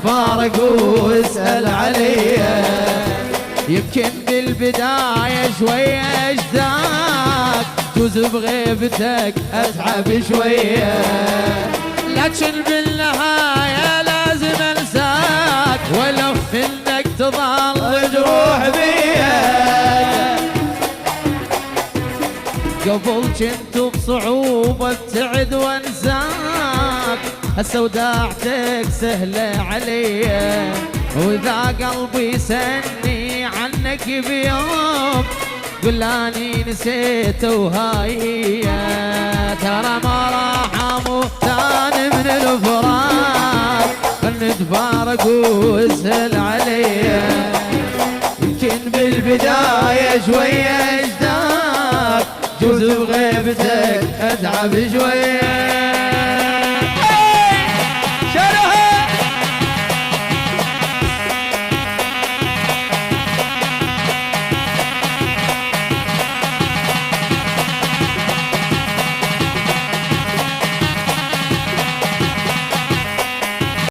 نتفارق واسأل عليا. يمكن بالبداية شوية اشتاق، جوز بغيبتك اتعب شوية، لكن بالنهاية لازم انساك ولو انك تظل جروح بيا. قبل كنت بصعوبة ابتعد وانساك، هسه وداعتك سهلة عليا، واذا قلبي سني عنك بيوم قل اني نسيته وهاي. ترى ما راح اموت ثاني من الفراق، نتفارق واسهل عليا. يمكن بالبداية شوية اشتاق، جوز بغيبتك اتعب شوية.